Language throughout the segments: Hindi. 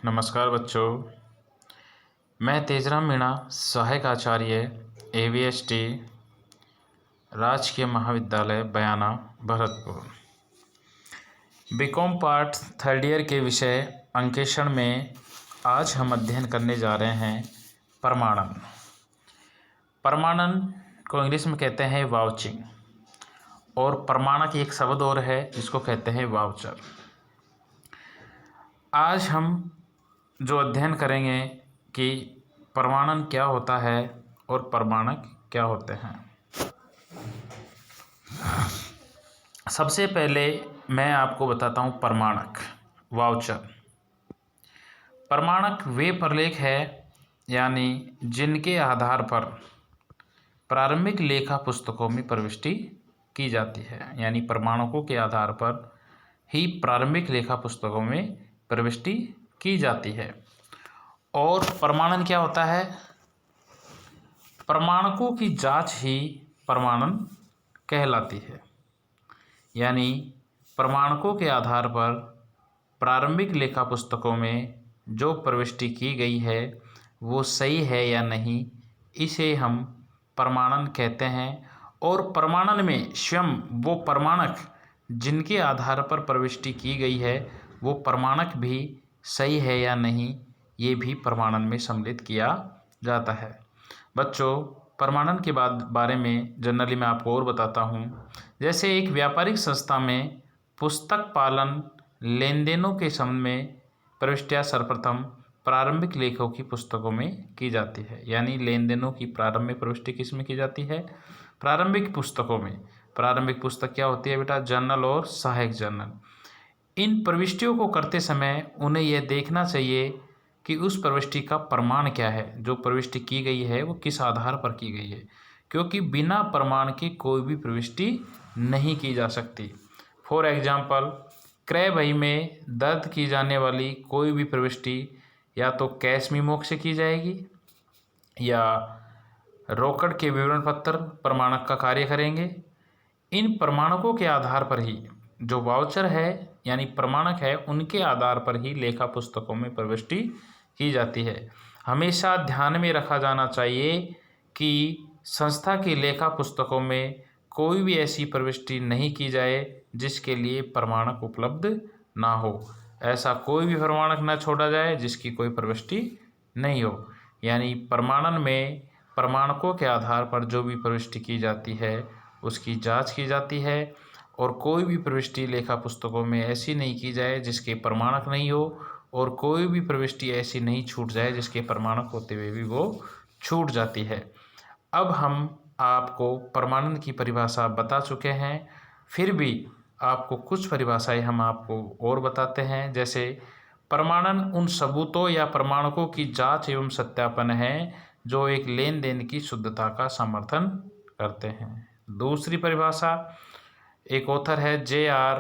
नमस्कार बच्चों, मैं तेजराम मीणा, सहायक आचार्य AVST राजकीय महाविद्यालय Bayana Bharatpur. BCom part third year के विषय अंकेक्षण में आज हम अध्ययन करने जा रहे हैं प्रमाणन। प्रमाणन को इंग्लिश में कहते हैं वाउचिंग, और प्रमाणक एक शब्द और है जिसको कहते हैं वाउचर। आज हम जो अध्ययन करेंगे कि प्रमाणन क्या होता है और प्रमाणक क्या होते हैं। सबसे पहले मैं आपको बताता हूँ प्रमाणक, वाउचर। प्रमाणक वे प्रलेख है यानी जिनके आधार पर प्रारंभिक लेखा पुस्तकों में प्रविष्टि की जाती है, यानी प्रमाणकों के आधार पर ही प्रारंभिक लेखा पुस्तकों में प्रविष्टि की जाती है। और प्रमाणन क्या होता है? प्रमाणकों की जांच ही प्रमाणन कहलाती है, यानी प्रमाणकों के आधार पर प्रारंभिक लेखा पुस्तकों में जो प्रविष्टि की गई है वो सही है या नहीं, इसे हम प्रमाणन कहते हैं। और प्रमाणन में स्वयं वो प्रमाणक जिनके आधार पर प्रविष्टि की गई है वो प्रमाणक भी सही है या नहीं, ये भी प्रमाणन में सम्मिलित किया जाता है। बच्चों, प्रमाणन के बारे में जनरली मैं आपको और बताता हूँ। जैसे एक व्यापारिक संस्था में पुस्तक पालन लेन देनों के संबंध में प्रविष्टियाँ सर्वप्रथम प्रारंभिक लेखों की पुस्तकों में की जाती है, यानी लेन देनों की प्रारंभिक प्रविष्टि किस में की जाती है? प्रारंभिक पुस्तकों में। प्रारंभिक पुस्तक क्या होती है बेटा? जर्नल और सहायक जर्नल। इन प्रविष्टियों को करते समय उन्हें यह देखना चाहिए कि उस प्रविष्टि का प्रमाण क्या है, जो प्रविष्टि की गई है वो किस आधार पर की गई है, क्योंकि बिना प्रमाण के कोई भी प्रविष्टि नहीं की जा सकती। फॉर एग्जाम्पल, क्रय बही में दर्ज की जाने वाली कोई भी प्रविष्टि या तो कैश मेमो से की जाएगी या रोकड़ के विवरण पत्र प्रमाणक का कार्य करेंगे। इन प्रमाणकों के आधार पर ही जो वाउचर है यानी प्रमाणक है, उनके आधार पर ही लेखा पुस्तकों में प्रविष्टि की जाती है। हमेशा ध्यान में रखा जाना चाहिए कि संस्था की लेखा पुस्तकों में कोई भी ऐसी प्रविष्टि नहीं की जाए जिसके लिए प्रमाणक उपलब्ध ना हो। ऐसा कोई भी प्रमाणक न छोड़ा जाए जिसकी कोई प्रविष्टि नहीं हो। यानी प्रमाणन में प्रमाणकों के आधार पर जो भी प्रविष्टि की जाती है उसकी जांच की जाती है, और कोई भी प्रविष्टि लेखा पुस्तकों में ऐसी नहीं की जाए जिसके प्रमाणक नहीं हो, और कोई भी प्रविष्टि ऐसी नहीं छूट जाए जिसके प्रमाणक होते हुए भी वो छूट जाती है। अब हम आपको प्रमाणन की परिभाषा बता चुके हैं, फिर भी आपको कुछ परिभाषाएं हम आपको और बताते हैं। जैसे प्रमाणन उन सबूतों या प्रमाणकों की जांच एवं सत्यापन है जो एक लेन देन की शुद्धता का समर्थन करते हैं। दूसरी परिभाषा एक ऑथर है J.R.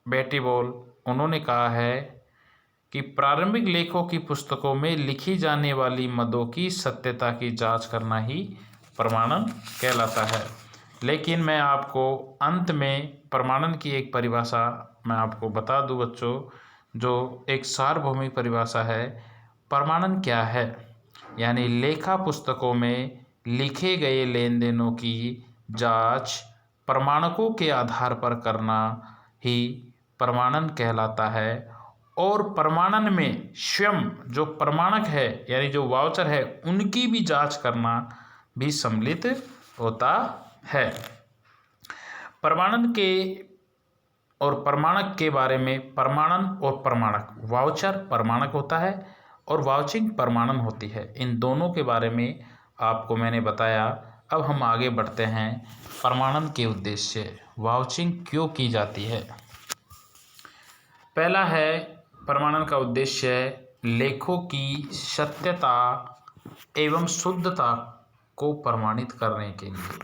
बैटीबॉल, उन्होंने कहा है कि प्रारंभिक लेखों की पुस्तकों में लिखी जाने वाली मदों की सत्यता की जांच करना ही प्रमाणन कहलाता है। लेकिन मैं आपको अंत में प्रमाणन की एक परिभाषा मैं आपको बता दूं बच्चों, जो एक सार्वभौमिक परिभाषा है। प्रमाणन क्या है? यानी लेखा पुस्तकों में लिखे गए लेन देनों की जांच प्रमाणकों के आधार पर करना ही प्रमाणन कहलाता है। और प्रमाणन में स्वयं जो प्रमाणक है यानी जो वाउचर है उनकी भी जांच करना भी सम्मिलित होता है। प्रमाणन के और प्रमाणक के बारे में, प्रमाणन और प्रमाणक, वाउचर प्रमाणक होता है और वाउचिंग प्रमाणन होती है, इन दोनों के बारे में आपको मैंने बताया। अब हम आगे बढ़ते हैं। प्रमाणन के उद्देश्य, वाउचिंग क्यों की जाती है? पहला है प्रमाणन का उद्देश्य लेखों की सत्यता एवं शुद्धता को प्रमाणित करने के लिए।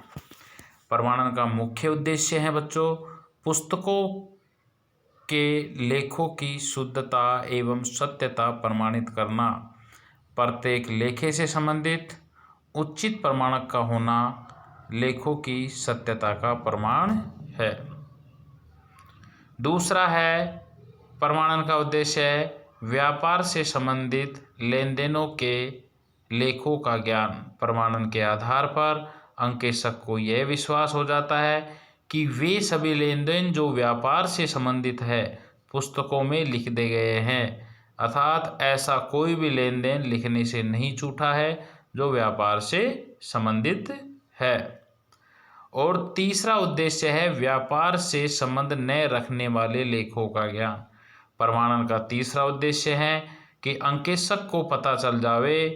प्रमाणन का मुख्य उद्देश्य है बच्चों पुस्तकों के लेखों की शुद्धता एवं सत्यता प्रमाणित करना। प्रत्येक लेखे से संबंधित उचित प्रमाणक का होना लेखों की सत्यता का प्रमाण है। दूसरा है प्रमाणन का उद्देश्य है व्यापार से संबंधित लेन देनों के लेखों का ज्ञान। प्रमाणन के आधार पर अंकेशक को यह विश्वास हो जाता है कि वे सभी लेन देन जो व्यापार से संबंधित है पुस्तकों में लिख दे गए हैं, अर्थात ऐसा कोई भी लेन देन लिखने से नहीं छूटा है जो व्यापार से संबंधित है। और तीसरा उद्देश्य है व्यापार से संबंध न रखने वाले लेखों का ज्ञान। प्रमाणन का तीसरा उद्देश्य है कि अंकेशक को पता चल जावे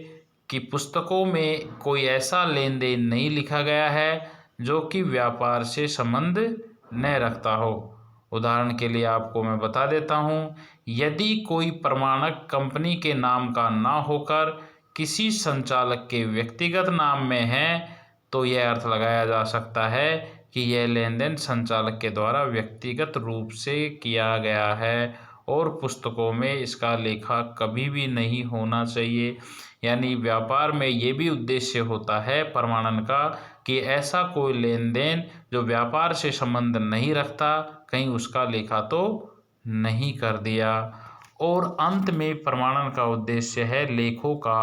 कि पुस्तकों में कोई ऐसा लेन देन नहीं लिखा गया है जो कि व्यापार से संबंध न रखता हो। उदाहरण के लिए आपको मैं बता देता हूँ, यदि कोई प्रमाणक कंपनी के नाम का ना होकर किसी संचालक के व्यक्तिगत नाम में है तो यह अर्थ लगाया जा सकता है कि यह लेन देन संचालक के द्वारा व्यक्तिगत रूप से किया गया है और पुस्तकों में इसका लेखा कभी भी नहीं होना चाहिए। यानी व्यापार में ये भी उद्देश्य होता है प्रमाणन का कि ऐसा कोई लेन देन जो व्यापार से संबंध नहीं रखता, कहीं उसका लेखा तो नहीं कर दिया। और अंत में प्रमाणन का उद्देश्य है लेखों का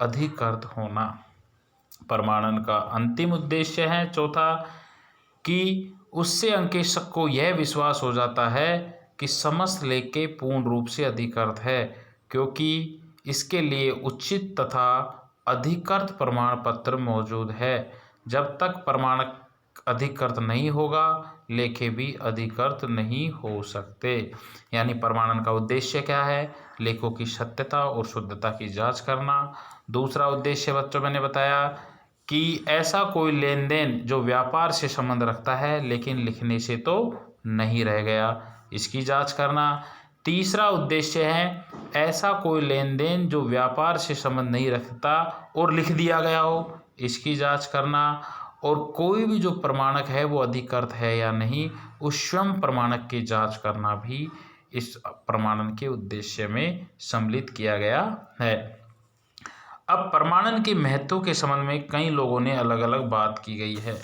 अधिकृत होना। प्रमाणन का अंतिम उद्देश्य है चौथा कि उससे अंकेशक को यह विश्वास हो जाता है कि समस्त लेखे पूर्ण रूप से अधिकृत है, क्योंकि इसके लिए उचित तथा अधिकृत प्रमाण पत्र मौजूद है। जब तक प्रमाणक अधिकृत नहीं होगा लेखे भी अधिकृत नहीं हो सकते। यानी प्रमाणन का उद्देश्य क्या है? लेखों की सत्यता और शुद्धता की जांच करना। दूसरा उद्देश्य बच्चों मैंने बताया कि ऐसा कोई लेन देन जो व्यापार से संबंध रखता है लेकिन लिखने से तो नहीं रह गया, इसकी जांच करना। तीसरा उद्देश्य है ऐसा कोई लेन देन जो व्यापार से संबंध नहीं रखता और लिख दिया गया हो, इसकी जांच करना। और कोई भी जो प्रमाणक है वो अधिकृत है या नहीं, उस स्वयं प्रमाणक की जांच करना भी इस प्रमाणन के उद्देश्य में सम्मिलित किया गया है। अब प्रमाणन के महत्व के संबंध में कई लोगों ने अलग अलग बात की गई है।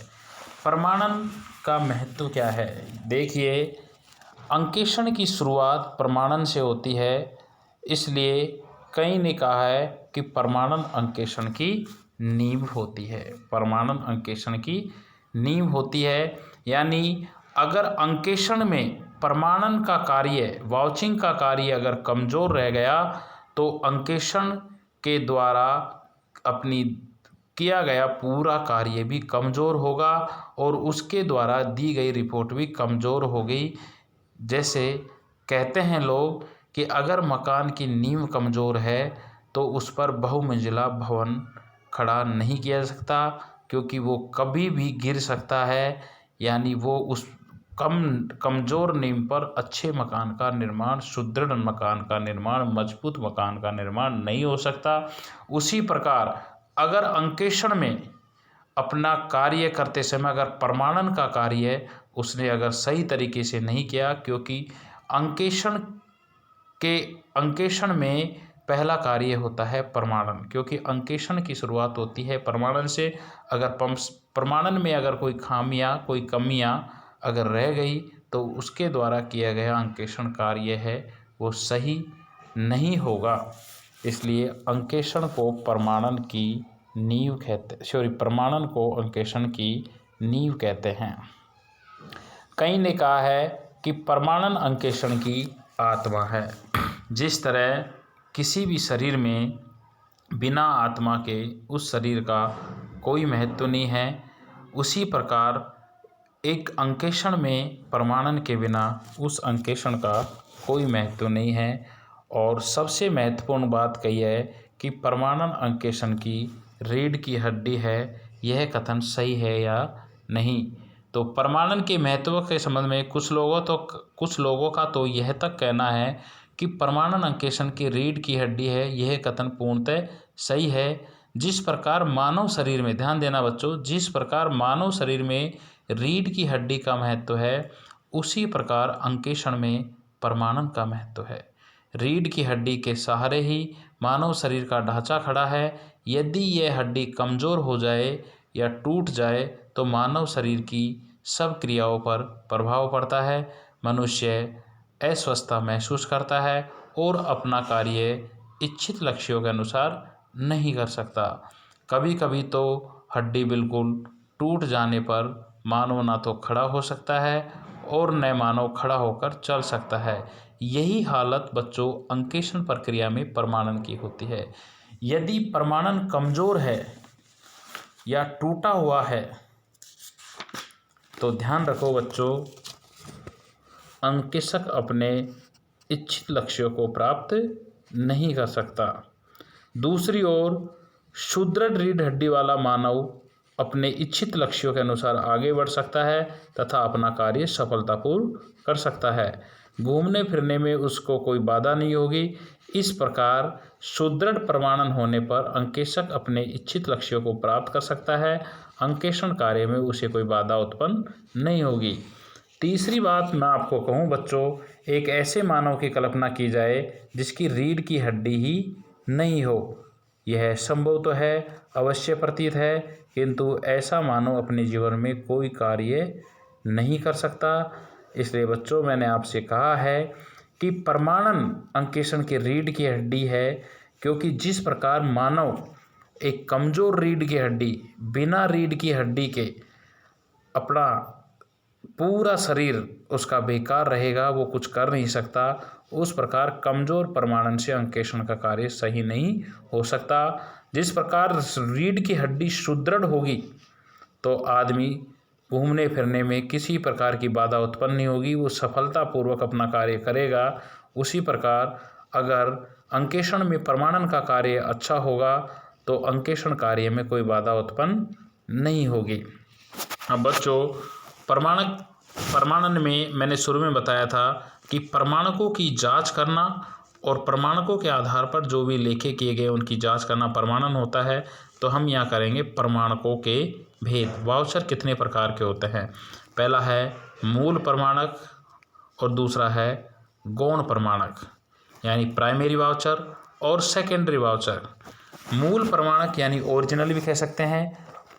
प्रमाणन का महत्व क्या है? देखिए, अंकेषण की शुरुआत प्रमाणन से होती है, इसलिए कई ने कहा है कि प्रमाणन अंकेषण की नींव होती है। प्रमाणन अंकेषण की नींव होती है, यानी अगर अंकेषण में प्रमाणन का कार्य, वाउचिंग का कार्य अगर कमज़ोर रह गया तो अंकेषण के द्वारा अपनी किया गया पूरा कार्य भी कमज़ोर होगा और उसके द्वारा दी गई रिपोर्ट भी कमज़ोर होगी। जैसे कहते हैं लोग कि अगर मकान की नींव कमज़ोर है तो उस पर बहुमंजिला भवन खड़ा नहीं किया जा सकता, क्योंकि वो कभी भी गिर सकता है। यानी वो उस कमज़ोर नींव पर अच्छे मकान का निर्माण, सुदृढ़ मकान का निर्माण, मजबूत मकान का निर्माण नहीं हो सकता। उसी प्रकार अगर अंकेषण में अपना कार्य करते समय अगर प्रमाणन का कार्य उसने अगर सही तरीके से नहीं किया, क्योंकि अंकेषण में पहला कार्य होता है प्रमाणन, क्योंकि अंकेषण की शुरुआत होती है प्रमाणन से। अगर प्रमाणन में अगर कोई खामियां, कोई कमियां अगर रह गई तो उसके द्वारा किया गया अंकेषण कार्य है वो सही नहीं होगा। इसलिए अंकेषण को प्रमाणन की नींव प्रमाणन को अंकेषण की नींव कहते हैं। कई ने कहा है कि प्रमाणन अंकेषण की आत्मा है। जिस तरह किसी भी शरीर में बिना आत्मा के उस शरीर का कोई महत्व नहीं है, उसी प्रकार एक अंकेषण में प्रमाणन के बिना उस अंकेषण का कोई महत्व नहीं है। और सबसे महत्वपूर्ण बात कही है कि प्रमाणन अंकेषण की रीढ़ की हड्डी है, यह कथन सही है या नहीं। तो प्रमाणन के महत्व के संबंध में कुछ लोगों का तो यह तक कहना है कि प्रमाणन अंकेषण की रीढ़ की हड्डी है, यह कथन पूर्णतः सही है। जिस प्रकार मानव शरीर में, ध्यान देना बच्चों, जिस प्रकार मानव शरीर में रीढ़ की हड्डी का महत्व है, उसी प्रकार अंकेषण में प्रमाणन का महत्व है। रीढ़ की हड्डी के सहारे ही मानव शरीर का ढांचा खड़ा है। यदि यह हड्डी कमज़ोर हो जाए या टूट जाए तो मानव शरीर की सब क्रियाओं पर प्रभाव पड़ता है। मनुष्य अस्वस्थता महसूस करता है और अपना कार्य इच्छित लक्ष्यों के अनुसार नहीं कर सकता। कभी कभी तो हड्डी बिल्कुल टूट जाने पर मानव ना तो खड़ा हो सकता है और न मानव खड़ा होकर चल सकता है। यही हालत बच्चों अंकेशन प्रक्रिया में प्रमाणन की होती है। यदि प्रमाणन कमज़ोर है या टूटा हुआ है तो ध्यान रखो बच्चों, अंकेशक अपने इच्छित लक्ष्यों को प्राप्त नहीं कर सकता। दूसरी ओर सुदृढ़ रीढ़ हड्डी वाला मानव अपने इच्छित लक्ष्यों के अनुसार आगे बढ़ सकता है तथा अपना कार्य सफलतापूर्वक कर सकता है। घूमने फिरने में उसको कोई बाधा नहीं होगी। इस प्रकार सुदृढ़ प्रमाणन होने पर अंकेशक अपने इच्छित लक्ष्यों को प्राप्त कर सकता है। अंकेषण कार्य में उसे कोई बाधा उत्पन्न नहीं होगी। तीसरी बात मैं आपको कहूँ बच्चों, एक ऐसे मानव की कल्पना की जाए जिसकी रीढ़ की हड्डी ही नहीं हो। यह संभव तो है, अवश्य प्रतीत है, किंतु ऐसा मानव अपने जीवन में कोई कार्य नहीं कर सकता। इसलिए बच्चों मैंने आपसे कहा है कि प्रमाणन अंकेषण की रीढ़ की हड्डी है, क्योंकि जिस प्रकार मानव एक कमज़ोर रीढ़ की हड्डी, बिना रीढ़ की हड्डी के अपना पूरा शरीर उसका बेकार रहेगा, वो कुछ कर नहीं सकता, उस प्रकार कमज़ोर प्रमाणन से अंकेषण का कार्य सही नहीं हो सकता। जिस प्रकार रीढ़ की हड्डी सुदृढ़ होगी तो आदमी घूमने फिरने में किसी प्रकार की बाधा उत्पन्न नहीं होगी, वो सफलतापूर्वक अपना कार्य करेगा। उसी प्रकार अगर अंकेषण में प्रमाणन का कार्य अच्छा होगा तो अंकेषण कार्य में कोई बाधा उत्पन्न नहीं होगी। अब बच्चों प्रमाणन में मैंने शुरू में बताया था कि प्रमाणकों की जांच करना और प्रमाणकों के आधार पर जो भी लेखे किए गए उनकी जांच करना प्रमाणन होता है। तो हम यहाँ करेंगे प्रमाणकों के भेद। वाउचर कितने प्रकार के होते हैं? पहला है मूल प्रमाणक और दूसरा है गौण प्रमाणक, यानी प्राइमरी वाउचर और सेकेंडरी वाउचर। मूल प्रमाणक यानी ओरिजिनल भी कह सकते हैं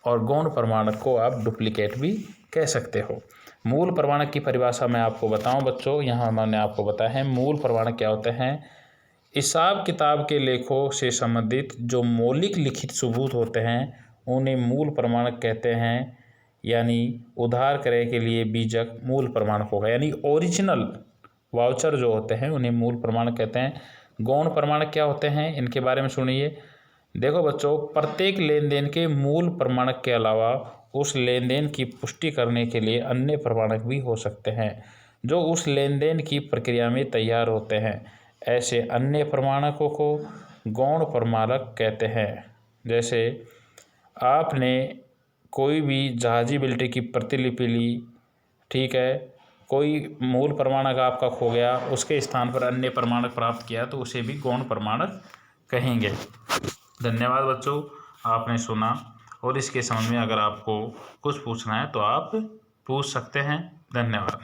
और गौण प्रमाणक को आप डुप्लीकेट भी कह सकते हो। मूल प्रमाणक की परिभाषा मैं आपको बताऊं बच्चों, यहाँ मैंने आपको बताया है मूल प्रमाणक क्या होते हैं। हिसाब किताब के लेखों से संबंधित जो मौलिक लिखित सबूत होते हैं उन्हें मूल प्रमाणक कहते हैं। यानी उधार क्रय के लिए बीजक मूल प्रमाणक होगा, यानी ओरिजिनल वाउचर जो होते हैं उन्हें मूल प्रमाणक कहते हैं। गौण प्रमाणक क्या होते हैं, इनके बारे में सुनिए। देखो बच्चों, प्रत्येक लेन देन के मूल प्रमाणक के अलावा उस लेन देन की पुष्टि करने के लिए अन्य प्रमाणक भी हो सकते हैं जो उस लेन देन की प्रक्रिया में तैयार होते हैं। ऐसे अन्य प्रमाणकों को गौण प्रमाणक कहते हैं। जैसे आपने कोई भी जहाजी बिल्टी की प्रतिलिपि ली, ठीक है, कोई मूल प्रमाणक आपका खो गया, उसके स्थान पर अन्य प्रमाणक प्राप्त किया तो उसे भी गौण प्रमाणक कहेंगे। धन्यवाद बच्चों, आपने सुना और इसके संबंध में अगर आपको कुछ पूछना है तो आप पूछ सकते हैं। धन्यवाद।